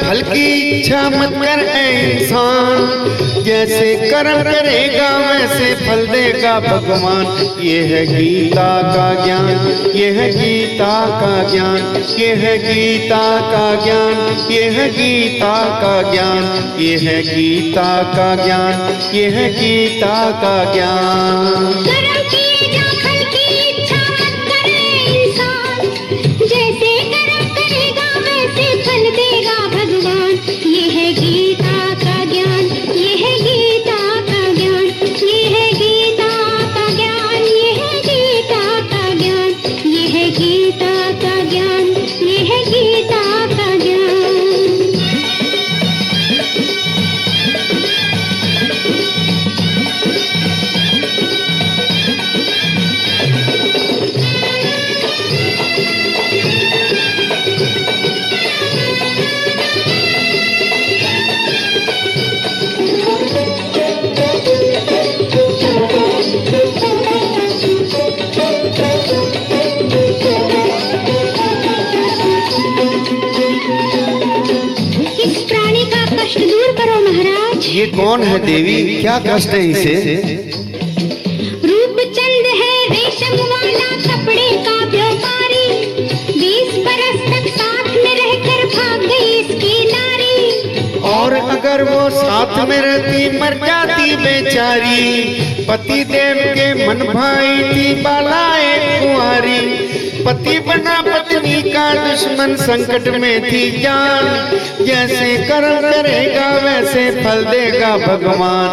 फल की इच्छा मत कर ऐ इंसान, जैसे कर्म करेगा वैसे फल देगा भगवान। ये है गीता का ज्ञान, ये है गीता का ज्ञान, ये है गीता का ज्ञान, ये है गीता का ज्ञान, ये है गीता का ज्ञान, ये है गीता का ज्ञान। ये कौन है देवी, क्या कष्ट है इसे? रूपचंद है रेशम वाला कपड़े का व्यापारी, 20 बरस तक साथ में रहकर भाग गई इसकी नारी। और अगर वो साथ में रहती मर जाती बेचारी, पति देव के मन भाई थी बाला एक कुंवारी। पति बना पत्नी का दुश्मन, संकट में थी जान, जैसे कर्म करेगा वैसे फल देगा भगवान।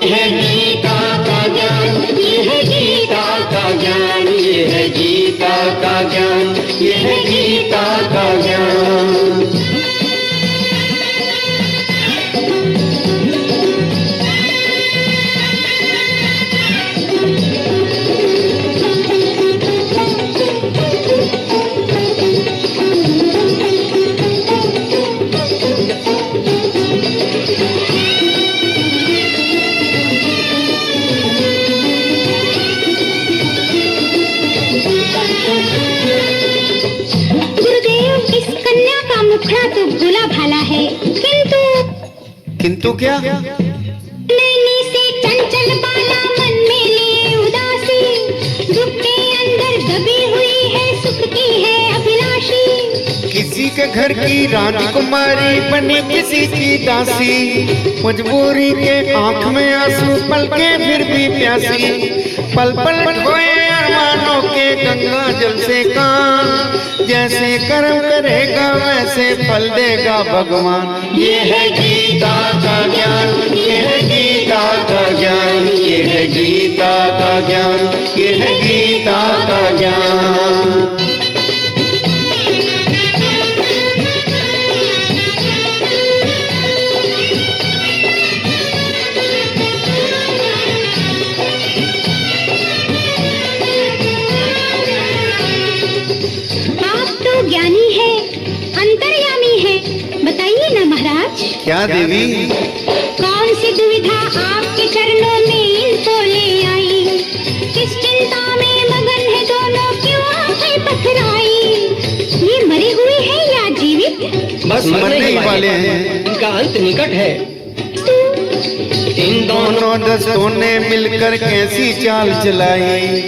ये है गीता का ज्ञान, ये है गीता का ज्ञान, ये है गीता का ज्ञान, ये है गीता का ज्ञान। तो भोला भाला है, किंतु क्या? नैनी से चंचल बाला, मन में लिए उदासी, दुख के अंदर दबी हुई है, सुख की है अभिलाषी। किसी के घर की राजकुमारी बनी किसी की दासी, मजबूरी के आंख में आंसू पलके फिर भी प्यासी। पल पल खोए अरमानों के गंगा जल से कान, जैसे कर्म करेगा वैसे फल देगा भगवान। ये है गीता का ज्ञान, ये है गीता का ज्ञान, ये है गीता का ज्ञान, ये है गीता का ज्ञान। ज्ञानी है, अंतर्यामी है, बताइए ना महाराज। क्या देवी? कौन सी दुविधा आपके चरणों में इनको ले आई, किस चिंता में मगन है दोनों, क्यों आंखें पथराई। ये मरे हुए हैं या जीवित? बस मरने ही वाले हैं, इनका अंत निकट है। इन दोनों दस्तों ने मिलकर कैसी चाल चलाई,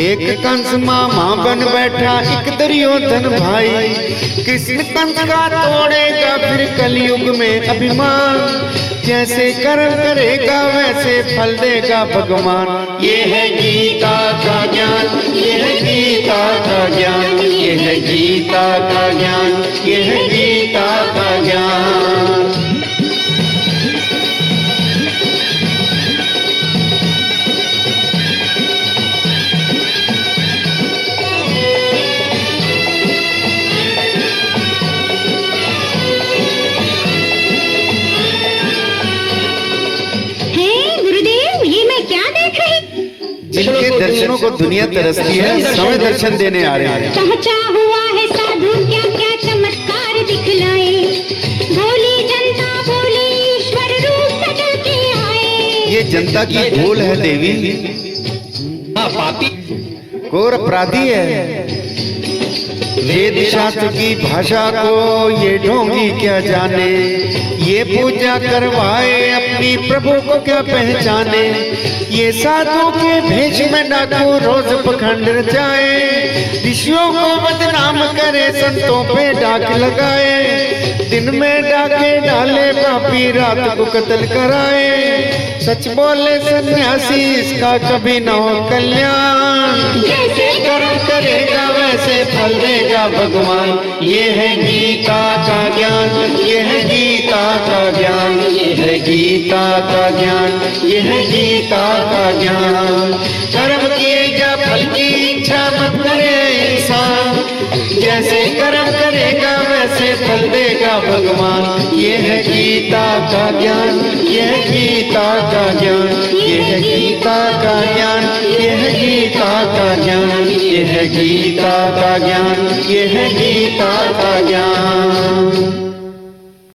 एक कंस मामा बन बैठा एक दुर्योधन भाई। कृष्ण कंस का तोड़ेगा फिर कलयुग में अभिमान, जैसे कर्म करेगा वैसे फल देगा भगवान। ये है गीता का ज्ञान, ये है गीता का ज्ञान, ये है गीता का ज्ञान, ये है गीता का ज्ञान। जिनके दर्शनों को दुनिया तरसती है, समय दर्शन देने आ रहे हैं। पहुंचा हुआ है साधु, क्या क्या चमत्कार दिखलाए, भोली जनता बोली ईश्वर रूप बदल के आए। ये जनता की भूल है देवी, पापी घोर अपराधी है। वेद शास्त्र की भाषा को ये ढोंगी क्या जाने, ये पूजा करवाए अपनी प्रभु को क्या पहचाने। ये साधु के भेष में डाकू रोज पखंड रचाए, ऋषियों को बदनाम करे संतों पे डाक लगाए। दिन में डाके डाले पापी रात को कत्ल कराए। सच बोले सन्यासी इसका कभी न हो कल्याण। जैसे कर्म करेगा वैसे फल देगा भगवान। ये है गीता का ज्ञान, ये है गीता का ज्ञान, ये है गीता का ज्ञान, ये है गीता का ज्ञान। कर्म किए जा फल की इच्छा मत करे इंसान, जैसे कर्म करेगा वैसे फल देगा भगवान। ये है गीता का ज्ञान, ये है गीता का ज्ञान, ये है गीता का ज्ञान, ये है गीता का ज्ञान, ये है गीता का ज्ञान, ये है गीता का ज्ञान।